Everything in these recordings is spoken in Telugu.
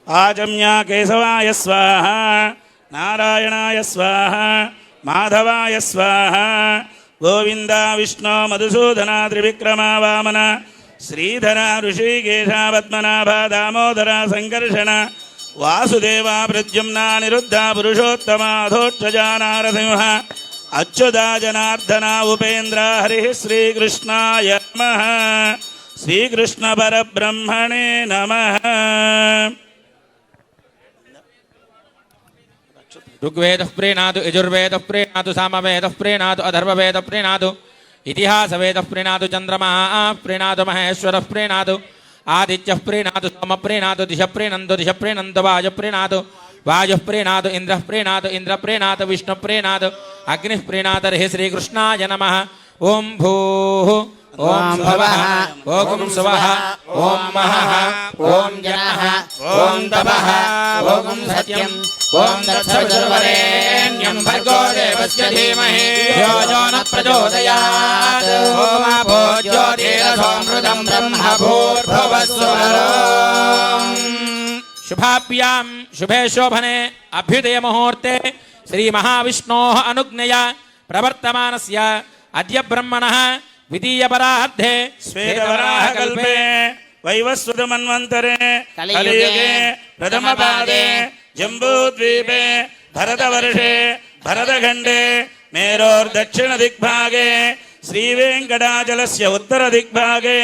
आजम्या केशवाय स्वाहा नारायणाय स्वाहा माधवाय स्वाहा गोविंद विष्णु मधुसूदना त्रिविक्रमा वामन श्रीधर ऋषिकेश पद्मनाभ दामोदर संकर्षण वासुदेव प्रद्युम्ना निरुद्ध पुरुषोत्तम अधोक्षजा नारसिंह अच्युता जनार्दन उपेन्द्र हरि श्रीकृष्णाय नमः श्रीकृष्ण परब्रह्मणे नमः। ऋग्वेदः प्रीणातु यजुर्वेदः प्रीणातु सामवेदः प्रीणातु अथर्ववेदः प्रीणातु इतिहासवेदः प्रीणातु चन्द्रमः प्रीणातु महेश्वरः प्रीणातु आदित्यः प्रीणातु सोमः प्रीणातु दिशः प्रीणन्तु वायुः प्रीणातु प्रीणातु इन्द्रः प्रीणातु इन्द्रः प्रीणातु विष्णुः प्रीणातु अग्निः प्रीणातु हरिः श्रीकृष्णाय नमः। ॐ भूः ॐ भवः ॐ स्वः ॐ महः ॐ जनः ॐ तपः ॐ सत्यम् ॐ तत्सवितुर्वरेण्यं भर्गो देवस्य धीमहि धियो यो न प्रचोदयात्। ॐ आपो ज्योतिरसोऽमृतं ब्रह्म भूर्भुवस्सुवः। शुभाभ्यां शुभे शोभने अभ्युदय मुहूर्ते श्री महाविष्णोः अनुज्ञया प्रवर्तमानस्य अद्य ब्रह्मणः द्वितीयपरार्धे श्वेतवराहकल्पे वैवस्वत मन्वन्तरे कलियुगे प्रथमपादे जम्बूद्वीपे भरतवर्षे भरतखण्डे मेरोर्दक्षिणदिग्भागे श्रीवेङ्कटाचलस्य उत्तरदिग्भागे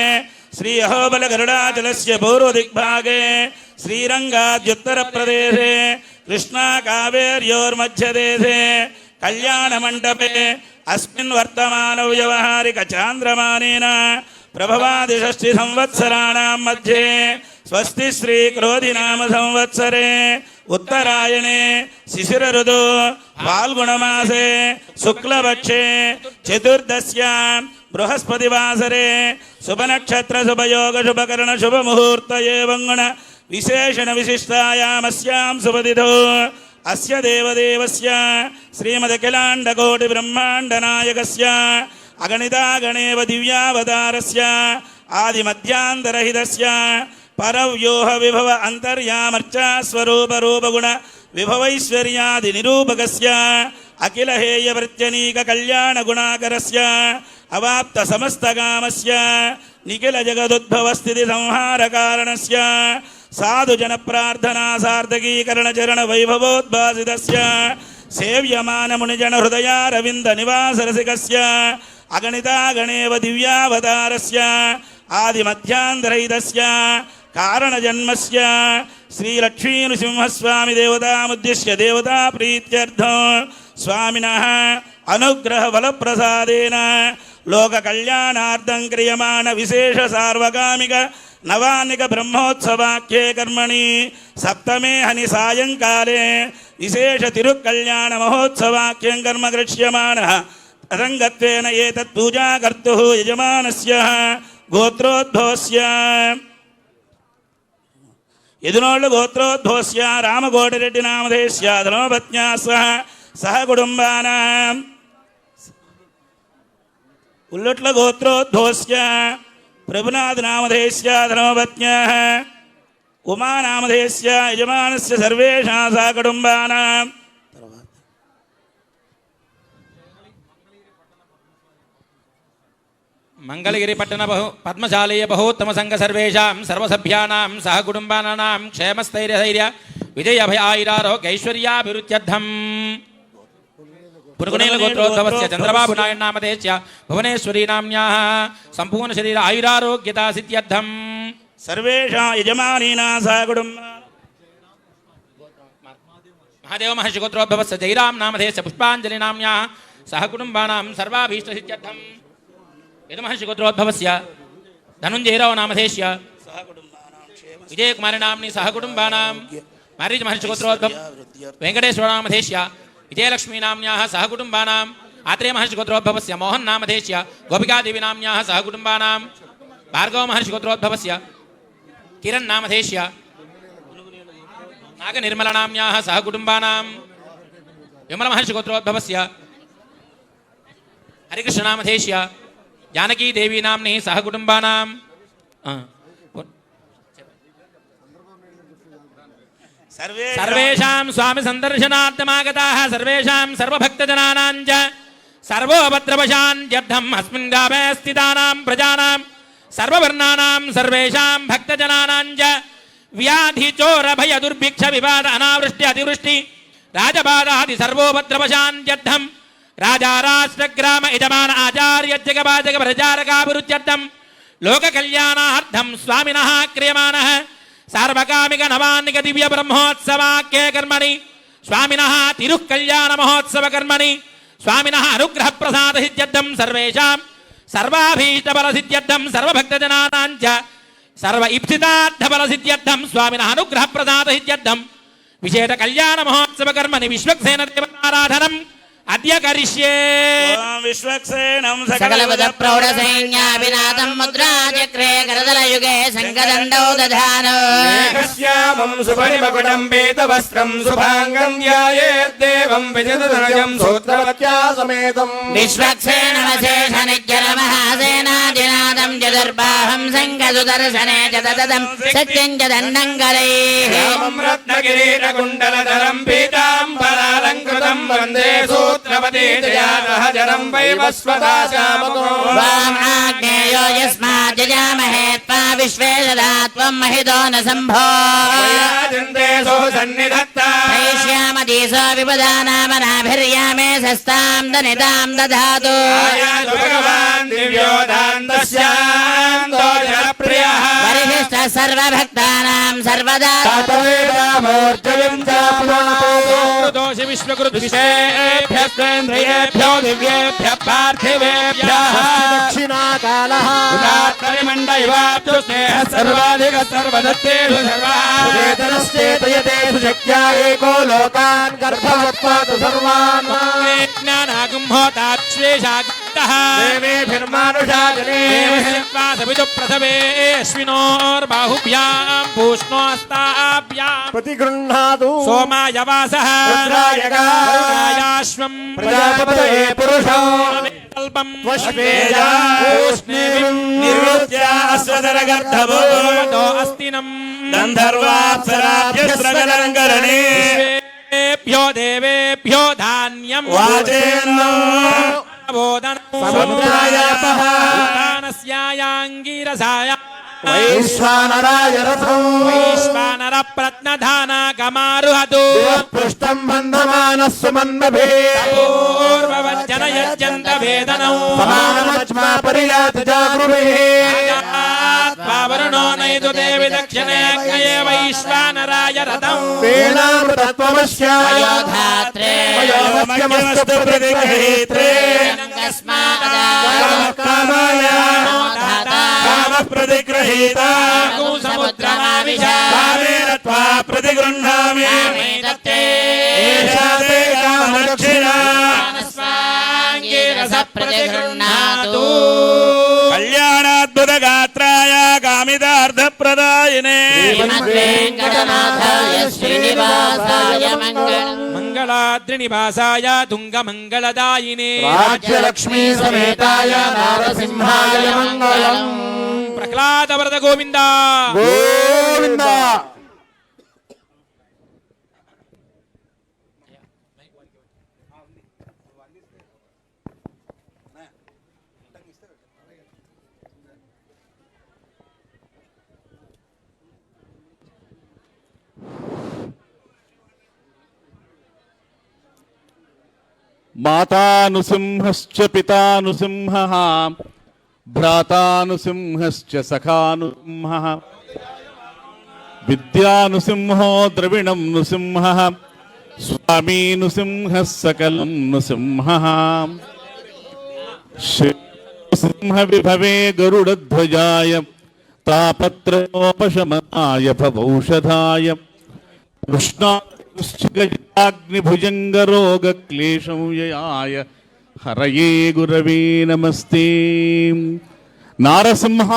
श्री अहोबलगरुडाचलस्य पूर्वदिग्भागे श्रीरङ्गाद्युत्तरप्रदेशे कृष्णाकावेर्योर्मध्यदेशे कल्याणमण्डपे अस्मिन् वर्तमानौ व्यवहारिक चान्द्रमानेन प्रभवादिषष्टि संवत्सराणां मध्ये स्वस्ति श्री क्रोधिनाम संवत्सरे उत्तरायणे शिशिर ऋतु फाल्गुणमासे शुक्लपक्षे चतुर्दश्यां बृहस्पतिवासरे शुभनक्षत्र शुभयोग शुभकर्ण शुभमुहूर्त एवं गुण विशेषण विशिष्टायामस्यां शुभतिथौ अस्य देवदेवस्य श्रीमदखिलाण्डकोटि ब्रह्माण्डनायकस्य अगणितागणेव दिव्यावतारस्य आदिमध्यान्तरहितस्य परव्योह विभव अन्तर्यामर्चा स्वरूप रूपगुण विभवैश्वर्यादि निरूपकस्य अखिल हेय प्रत्यनीक कल्याण गुणाकरस्य अवाप्त समस्तकामस्य निखिल जगदुद्भव स्थिति संहार कारणस्य साधु जन प्रार्थना सार्थकीकरण चरण वैभवोद्भासितस्य सेव्यमान मुनिजन हृदयारविंद निवास रसिकस्य अगणितागणेव दिव्यावतारस्य आदिमध्यान्तरहितस्य कारण जन्मस्य श्री लक्ष्मी नृसिंहस्वामी देवतामुद्दिश्य देवता प्रीत्यर्थं स्वामिनः अनुग्रह बलप्रसादेन लोक कल्याणार्थं क्रियमाण विशेष सार्वकामिक नवानिक ब्रह्मोत्सवाख्ये कर्मणि सप्तमे हनि सायंकाले विशेष तिरुकल्याण महोत्सवाख्यं कर्म गृह्यमाणः रंगत्वेन एतत् पूजा कर्तुः यजमानस्य गोत्रोद्भवस्य यदुनोळ्ळु गोत्रोद्भवस्य रामकोटिरेड्डी नामधेयस्य धर्मपत्न्या सह कुटुम्बानां उल्लुट्ल गोत्रोद्भवस्य प्रभुनाथ नामधेयस्य धर्मपत्न्याः उमा नामधेयस्य यजमानस्य सर्वेषां सह कुटुम्बानां मंगलगिरी पट्टण पद्मशालीय बहूत्तम संघ सर्वेषां सर्वसभ्यानां सह कुटुम्बानां क्षेमस्थैर्यधैर्य विजय अभय आयुरारोग्यैश्वर्याभिवृद्ध्यर्थं पुरगुणेल गोत्रोद्भवस्य चंद्रबाबु नारायण नामधेयस्य भुवनेश्वरी नाम्न्याः संपूर्ण शरीर आयुरारोग्यता सिद्ध्यर्थं सर्वेषां यजमानीनां सह कुटुम्बानां महादेव महर्षि गोत्रोद्भवस्य जयराम नामधेयस्य पुष्पांजलि नाम्न्याः सह कुटुम्बानां सर्वाभीष्ट सिद्ध्यर्थं यदुमहर्षि गोत्रोद्भवस्य धनुंजयराव नामधेयस्य विजयकुमारी नाम्नि सह कुटुम्बानां मारीच महर्षि गोत्रोद्भव वेंकटेश्वर नामधेयस्य विजयलक्ष्मी नाम्न्याः सह कुटुम्बानां आत्रेय महर्षि गोत्रोद्भवस्य मोहन नामधेयस्य गोपिकादेवी नाम्न्याः सह कुटुम्बानां भार्गव महर्षि गोत्रोद्भवस्य किरण नामधेयस्य नागनिर्मल नाम्न्याः सह कुटुम्बानां विमल महर्षि गोत्रोद्भवस्य हरिकृष्ण नामधेयस्य जानकी देवी नाम्नि सह कुटुम्बानां సర్వేషాం స్వామి సందర్శనార్థమాగతాః సర్వేషాం సర్వభక్తజనానాం చ సర్వోపద్రవశాంత్యర్థం అస్మిన్ గ్రామే స్థితానాం ప్రజానాం సర్వవర్ణానాం సర్వేషాం భక్తజనానాం చ వ్యాధి చోర భయ దుర్భిక్ష వివాద అనావృష్టి అతివృష్టి రాజబాధాది సర్వోపద్రవశాంత్యర్థం రాజా రాష్ట్ర గ్రామ యజమాన ఆచార్య జగబాజగ ప్రచారకాభిరుచ్యర్థం లోక కళ్యాణార్థం స్వామినః క్రియమాణః సార్వకామిక నవాన్నిక దివ్య బ్రహ్మోత్సవాఖ్యే కర్మణి స్వామినః తిరుః కళ్యాణ మహోత్సవ కర్మణి స్వామినః అనుగ్రహ ప్రసాద సిద్ధ్యర్థం సర్వేషాం సర్వాభీష్ట బల సిద్ధ్యర్థం సర్వభక్తజనానాం చ సర్వ ఇప్సితార్థ బల సిద్ధ్యర్థం స్వామినః అనుగ్రహ ప్రసాద సిద్ధ్యర్థం విశేష కళ్యాణ మహోత్సవ కర్మణి విశ్వక్సేన దేవతారాధనం అద్య కరిష్యే. విశ్వక్సేనం సకలపద ప్రౌఢ సైన్యాభినాథం ముద్రాచక్రే కరదలయుగే సంగదండౌ దధానో మేఘశ్యామం సుపరిమకుటం పీతవస్త్రం శుభాంగం ధ్యాయేద్దేవం విజయధనుజం సూత్రవత్యా సమేతం విశ్వక్సేనమశేష నిజ్జల మహాసేనాధినాథం చతుర్బాహం సంగసుదర్శనే చదదం సత్యం చ దండం కరైః రామం రత్నకిరీటకుండలధరం పీతాంబరాలంకృతం వందే సూత్రపతి జయాసహజరం వైవస్వతాశామకో వామాగ్నేయో యస్మాత్ జయామహే త్వా విశ్వే దదా త్వం మహిదో న సంభో వైరాజంతే సన్నిధత్తా వైశ్యామదీసో విపదానామనాభిర్యామే సస్తాం దనితాం దధాతు ఆయాతు భగవాన్ దివ్యోదాంతస్యాంతో జనప్రియః పరిశిష్ట సర్వభక్తానాం సర్వదా దోషి విశ్వకృత్ విశ్వేభ్యేంద్రియేభ్యో దివ్యేభ్యః పార్థివేభ్యః దక్షిణాకాలః ఉదాత్తరిమండైవాప్తు స్నేహ సర్వాధిక సర్వదత్తేషు చేతనశ్చేతయతేషు శక్త్యా ఏకో లోకాన్ గర్భవత్పాతు సర్వాన్ జ్ఞానాగుంహోతాశ్వేషాగ్తః దేవేభిర్మానుషాజనే సవిదు ప్రసవేష్వినోర్బాహుభ్యాం పూష్ణోస్తాభ్యాం ప్రతిగృహ్ణాతు సోమాయ వాసః రుద్రాయగా వరుణాయాశ్వం ప్రజాపతయే పురుషో కల్పం త్వష్వేదా ఊష్ణేమిం నిర్వృత్య అశ్వదరగర్ధభో అస్తినం గంధర్వాప్సరాభ్యస్రగలంకరణే విశ్వేభ్యో దేవేభ్యో ధాన్యం వాచేన్నో సముద్రాయాపః దానస్యాయాంగీరసాయ వైశ్వానరాయ రథం వైశ్వానర ప్రత్నధాన గమారుహతు పృష్టం బంధమానః సుమన్మభే పూర్వవజ్జన యజ్జంత వేదనం సమానమజ్మా పరియాతి జాగృభిః వరుణో నైదు దేవి దక్షిణేజ్ఞయే వైశ్వానరాయ రథం తేనామృతత్వమస్యాయ అయోధాత్రే మధ్యమస్తు ప్రతిగృహీత్రే కామాయ కామ ప్రతిగృహీత కామేన త్వా ప్రతిగృహ్ణామి ఏషా తే కామదక్షిణా ప్రతిగృహ్ణాతు కళ్యాణాద్భుత గాత్రాయ కామితార్థప్రదాయినే శ్రీమద్వేంకటనాథాయ శ్రీనివాసాయ మంగళం మంగళాద్రి నివాసాయ తుంగ మంగళదాయినే రాజ్యలక్ష్మీ సమేతాయ నారసింహాయ మంగళం ప్రహ్లాద వరద గోవింద గోవింద మాతానుసింహశ్చ పితానుసింహః భ్రాతానుసింహశ్చ సఖానుసింహః విద్యానుసింహో ద్రవిణం నృసింహః స్వామీ నృసింహः సకలం నృసింహः సింహ విభవే గరుడధ్వజాయ తాపత్రయోపశమనాయ భవౌషధాయ కృష్ణాగ్నిభుజంగరోగక్లేశంయయాయ హరయే గురవే నమస్తే. నారసింహ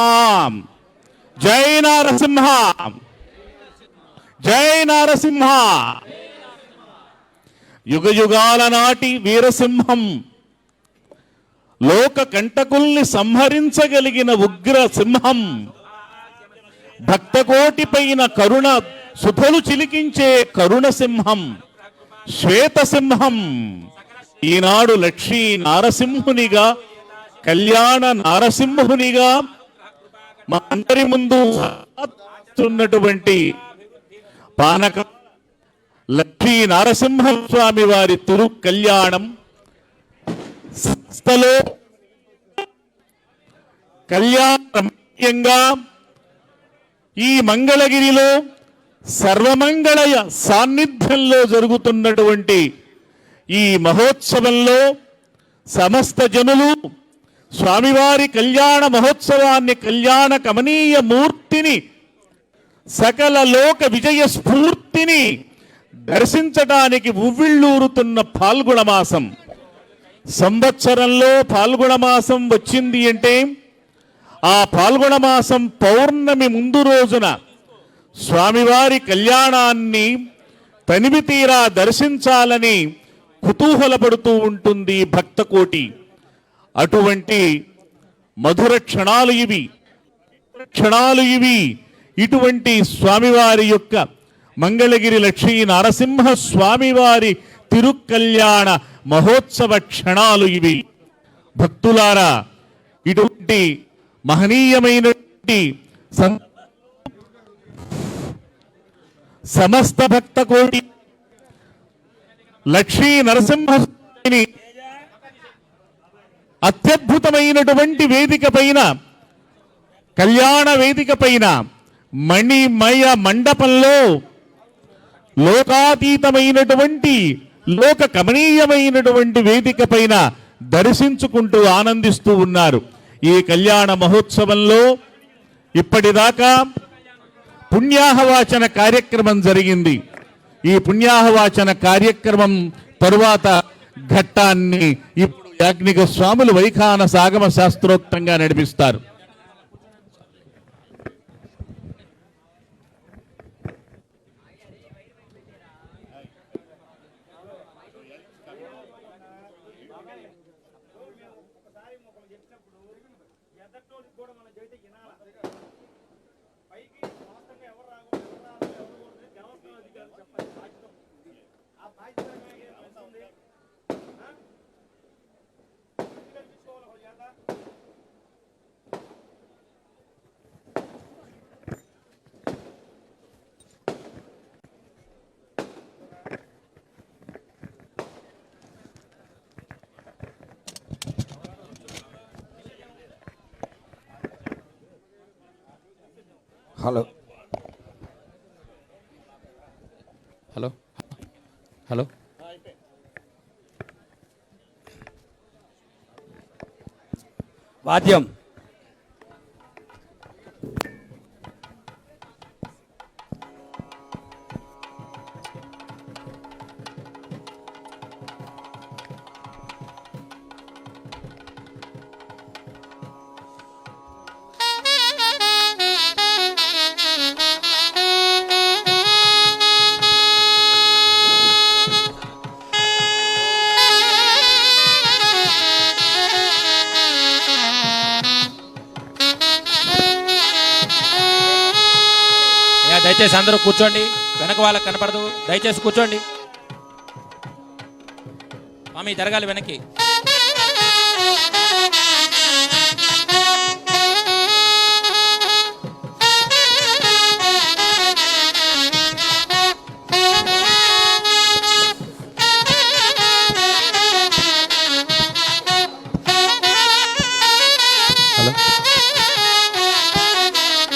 జై నారసింహ జై నారసింహ. యుగ యుగాల నాటి వీరసింహం, లోక కంటకుల్ని సంహరించగలిగిన ఉగ్ర సింహం, భక్తకోటి పైన కరుణ సుధలు చిలికించే కరుణ సింహం శ్వేతసింహం ఈనాడు లక్ష్మీ నారసింహునిగా కళ్యాణ నారసింహునిగా మా అందరి ముందు ఉన్నటువంటి పానక లక్ష్మీ నరసింహ స్వామి వారి తిరు కళ్యాణం సంస్థలో కళ్యాణంగా ఈ మంగళగిరిలో సర్వమంగళ సాన్నిధ్యంలో జరుగుతున్నటువంటి ఈ మహోత్సవంలో సమస్త జనులు స్వామివారి కళ్యాణ మహోత్సవాన్ని కళ్యాణ కమనీయ మూర్తిని సకల లోక విజయ స్ఫూర్తిని దర్శించడానికి ఉవ్విళ్ళూరుతున్న పాల్గొన మాసం. సంవత్సరంలో పాల్గొన మాసం వచ్చింది అంటే ఆ పాల్గొన మాసం పౌర్ణమి ముందు రోజున స్వామివారి కళ్యాణాన్ని తనివి తీరా దర్శించాలని కుతూహలపడుతూ ఉంటుంది భక్తకోటి. అటువంటి మధుర క్షణాలు ఇవి. ఇటువంటి స్వామివారి యొక్క మంగళగిరి లక్ష్మీ నరసింహ స్వామివారి తిరుకల్యాణ మహోత్సవ క్షణాలు ఇవి. భక్తులారా, ఇటువంటి మహనీయమైనటువంటి సమస్త భక్త కోటి లక్ష్మీ నరసింహస్వామిని అత్యద్భుతమైనటువంటి వేదిక పైన, కళ్యాణ వేదిక పైన మణిమయ మండపంలో లోకాతీతమైనటువంటి లోక కమనీయమైనటువంటి వేదిక పైన దర్శించుకుంటూ ఆనందిస్తూ ఉన్నారు. ఈ కళ్యాణ మహోత్సవంలో ఇప్పటిదాకా పుణ్యాహవాచన కార్యక్రమం జరిగింది. ఈ పుణ్యాహవాచన కార్యక్రమం తరువాత ఘట్టాన్ని ఇప్పుడు యాజ్ఞిక స్వాములు వైఖాన సాగమ శాస్త్రోక్తంగా నడిపిస్తారు. హలో హలో హలో వాద్యం దయచేసి అందరూ కూర్చోండి. వెనక వాళ్ళకి కనపడదు, దయచేసి కూర్చోండి. స్వామి జరగాలి వెనక్కి.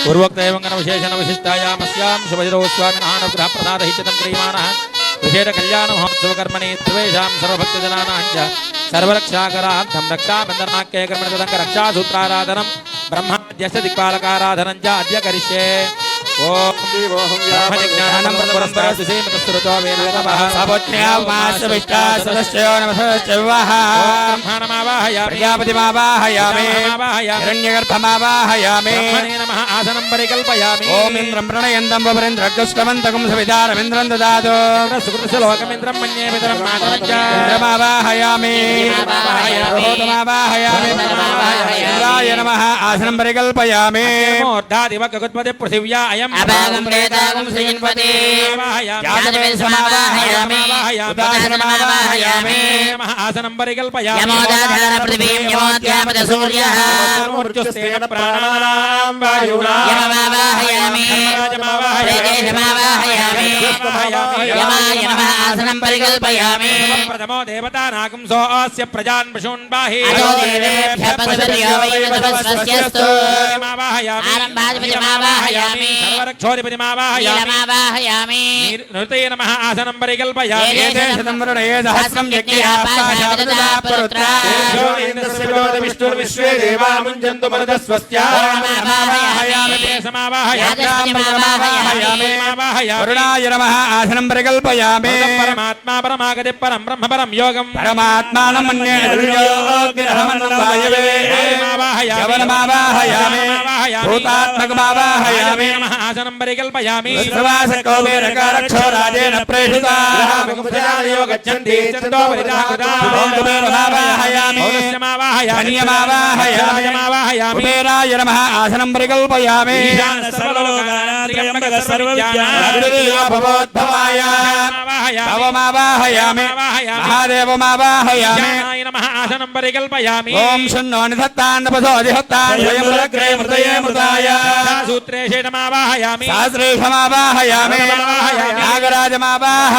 పూర్వోక్త ఏవంగన విశేషణ విశిష్టాయామస్యాం శుభజరో స్వామినః అనుగ్రహ ప్రసాదహితం క్రియమాణః విశేష కళ్యాణ మహోత్సవ కర్మణి సర్వేషాం సర్వభక్తజనానాం చ సర్వరక్షాకరార్థం రక్షాబంధనాఖ్యే కర్మణి రక్షాసూత్రారాధనం బ్రహ్మాద్యస్య దిక్పాలకారాధనం చ అద్య కరిష్యే. ఓం బ్రహ్మజ్ఞానం పురస్కారస్తు శ్రీమతస్తురుతో వేదనమః సభోజ్ఞావాసవిష్టాసదశ్చయో నమః బ్రహ్మాణమావాహయామి ప్రజాపతిమావాహయామి హిరణ్యగర్భమావాహయామి బ్రహ్మణే నమః ఆసనం పరికల్పయామి. ఓం ఇంద్రం ప్రణయంతం వరేంద్రగ్రస్కమంతకం సవితారమింద్రం దదాతు సుకృతశ్లోకమింద్రం మన్యే పితరం మాతరచ్చ ఇంద్రమావాహయామి బృహోత్తమావాహయామి ఇంద్రాయ నమః ఆసనం పరికల్పయామి మూర్ధాదివ గగత్పతి పృథివ్యా అయం అభాగం ప్రేతాగం శ్రీన్పతి సమావాహయామి ఉదాసనమావాహయామి ఆసనం పరికల్పయామి యమోదాధార పృథివీం యమోద్యాపద సూర్యః మూర్ఛుస్తేన ప్రాణానాం వాయునా యమమావాహయామి ప్రేతేశమావాహయామి యమాయ నమః ఆసనం పరికల్పయామి ప్రథమో దేవతానాగం సోऽస్య ప్రజాన్ పశూన్ బాహి అదో దేవేభ్యః పశుపతియో వై వధవస్వస్యస్తు ఆరంభాధిపతిమావాహయామి సర్వరక్షోధిపతిమావాహయామి నీలమావాహయామి నృతే నమః ఆసనం పరికల్పయామి ఏదేశ సహస్రం విష్ణుర్విశ్వే దేవా ముంచంతు మరుదస్వస్య వరుణాయ నమః ఆసనం పరికల్పయామి పరమాత్మా పరమాగతి పరం బ్రహ్మ పరం యోగం పరమాత్మానం మన్యే యవనమావాహయామి భూతాత్మకమావాహయామి ఆసనం పరికల్పయామి శ్రవాసకౌబేరకారక్షో రాజేన ప్రేషితాః గచ్చంతి చందో భూతమావాహయామి కన్యమావాహయామి కుబేరాయ నమః ఆసనం పరికల్పయామి భవోద్భవాయ భవమావాహయామి మహాదేవమావాహయామి ఆసనం పరికల్పయామి ఓం శున్నో నిధత్తాన్నపసోదిహత్తాన్ స్వయంగ్రే మృతయే మృతాయ సూత్రేషేణమావాహయామి సహస్రేషమావాహయామి నాగరాజమావాహయామి